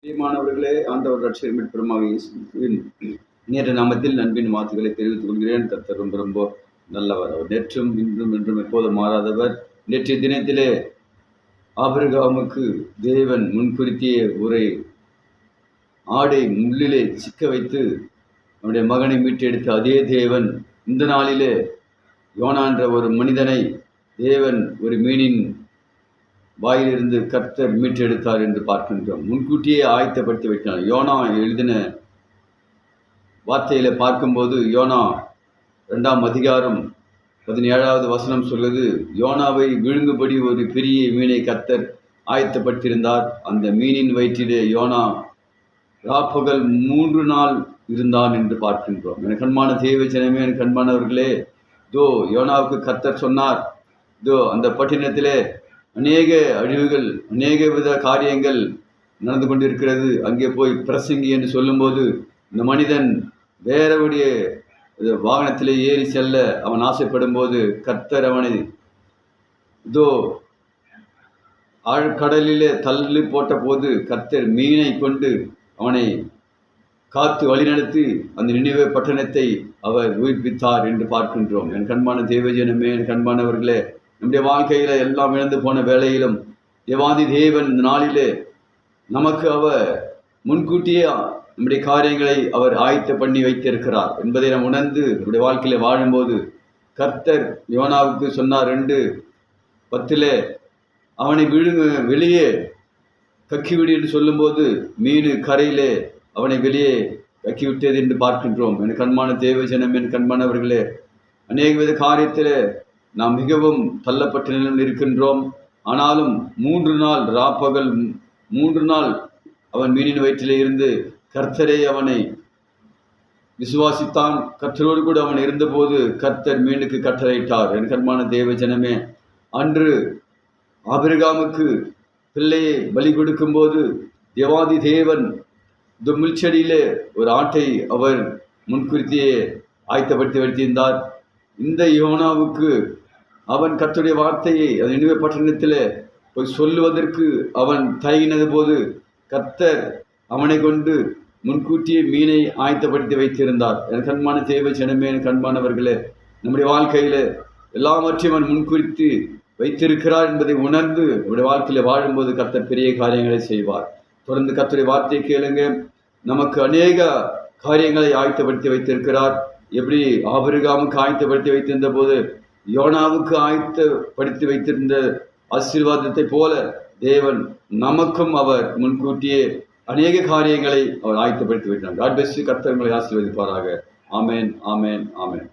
பிரியமானவர்களே, ஆண்டவர் ரட்சகர் மீட்பருமாக இயேசுவின் நேற்று நாமத்தில் நண்பின் வார்த்தைகளை தெரிவித்துக் கொள்கிறேன். கர்த்தர் ரொம்ப ரொம்ப நல்லவர். அவர் நேற்றும் இன்றும் என்றும் எப்போதும் மாறாதவர். நேற்றைய தினத்திலே ஆபிரகாமுக்கு தேவன் முன்குறித்திய ஒரு ஆடை முள்ளிலே சிக்க வைத்து அவனுடைய மகனை மீட்டெடுத்த அதே தேவன் இந்த நாளிலே யோனா என்ற ஒரு மனிதனை தேவன் ஒரு மீனின் வாயிலிருந்து கர்த்தர் மீட்டெடுத்தார் என்று பார்க்கின்றோம். முன்கூட்டியே ஆயத்தப்படுத்தி வைத்தார். யோனா எழுதின வார்த்தையில பார்க்கும்போது யோனா 2ஆம் அதிகாரம் 17வது வசனம் சொல்வது, யோனாவை விழுங்கும்படி ஒரு பெரிய மீனை கர்த்தர் ஆயத்தப்படுத்தியிருந்தார். அந்த மீனின் வயிற்றிலே யோனா ராப்பகல் 3 நாள் இருந்தான் என்று பார்க்கின்றோம். எனக்கு அன்பான தேவ ஜனமே, எனக்கு அன்பானவர்களே, யோனாவுக்கு கர்த்தர் சொன்னார், அந்த பட்டினத்திலே அநேக அழிவுகள், அநேக வித காரியங்கள் நடந்து கொண்டிருக்கிறது, அங்கே போய் பிரசங்கி என்று சொல்லும்போது இந்த மனிதன் வேறவுடைய வாகனத்திலே ஏறி செல்ல அவன் ஆசைப்படும் போது கர்த்தர் அவனை ஆழ்கடலிலே தள்ளி போட்ட போது கர்த்தர் மீனை கொண்டு அவனை காத்து வழிநடத்தி அந்த நினைவே பட்டணத்தை அவர் உயிர்ப்பித்தார் என்று பார்க்கின்றோம். என் கண்பான தேவஜனமே, என் கண்பானவர்களே, நம்முடைய வாழ்க்கையில எல்லாம் இழந்து போன வேளையிலும் தேவாதி தேவன் இந்த நாளிலே நமக்கு அவர் முன்கூட்டியே நம்முடைய காரியங்களை அவர் ஆயத்த பண்ணி வைத்திருக்கிறார் என்பதை நாம் உணர்ந்து நம்முடைய வாழ்க்கையில வாழும்போது கர்த்தர் யோனாவுக்கு சொன்னார் 2:10 அவனை வெளியே கக்கிவிடு என்று சொல்லும்போது மீன் கரையிலே அவனை வெளியே கக்கிவிட்டது என்று பார்க்கின்றோம். எனக்கு கண்மான தேவஜனம், என் கண்மானவர்களே, அநேக வித காரியத்தில் நாம் மிகவும் தள்ளப்பட்ட நிலையில் இருக்கின்றோம். ஆனாலும் 3 நாள் ராப்பகல் 3 நாள் அவன் மீனின் வயிற்றிலே இருந்து கர்த்தரை அவனை விசுவாசித்தான். கர்த்தரோடு கூட அவன் இருந்தபோது கர்த்தர் மீனுக்கு கட்டளையிட்டார். என் கண்மான தேவ ஜனமே, அன்று ஆபிரகாமுக்கு பிள்ளையை பலி கொடுக்கும்போது தேவாதி தேவன் முள்செடியிலே ஒரு ஆட்டை அவர் முன்குறித்தியே ஆயத்தப்படுத்தி வைத்திருந்தார். இந்த யோனாவுக்கு அவன் கர்த்தருடைய வார்த்தையை அது நினைவே பட்டணத்தில் போய் சொல்லுவதற்கு அவன் தயங்கினது போது கர்த்தர் அவனை கொண்டு முன்கூட்டியே மீனை ஆயத்தப்படுத்தி வைத்திருந்தார். என் கண்மான தேவ ஜனமே, என் கண்பானவர்களே, நம்முடைய வாழ்க்கையில் எல்லாவற்றையும் அவன் முன்குறித்து வைத்திருக்கிறார் என்பதை உணர்ந்து நம்முடைய வாழ்க்கையில் வாழும்போது கர்த்தர் பெரிய காரியங்களை செய்வார். தொடர்ந்து கர்த்தருடைய வார்த்தையை கேளுங்க. நமக்கு அநேக காரியங்களை ஆயத்தப்படுத்தி வைத்திருக்கிறார். எப்படி ஆபிரகாமுக்கு ஆயத்தப்படுத்தி வைத்திருந்த போது யோனாவுக்கு ஆயத்தப்படுத்தி வைத்திருந்த ஆசீர்வாதத்தை போல தேவன் நமக்கும் அவர் முன்கூட்டியே அநேக காரியங்களை அவர் ஆயத்தப்படுத்தி வைத்தார். God bless you. கர்த்தர் உங்களை ஆசீர்வதிப்பாராக. ஆமென், ஆமென், ஆமென்.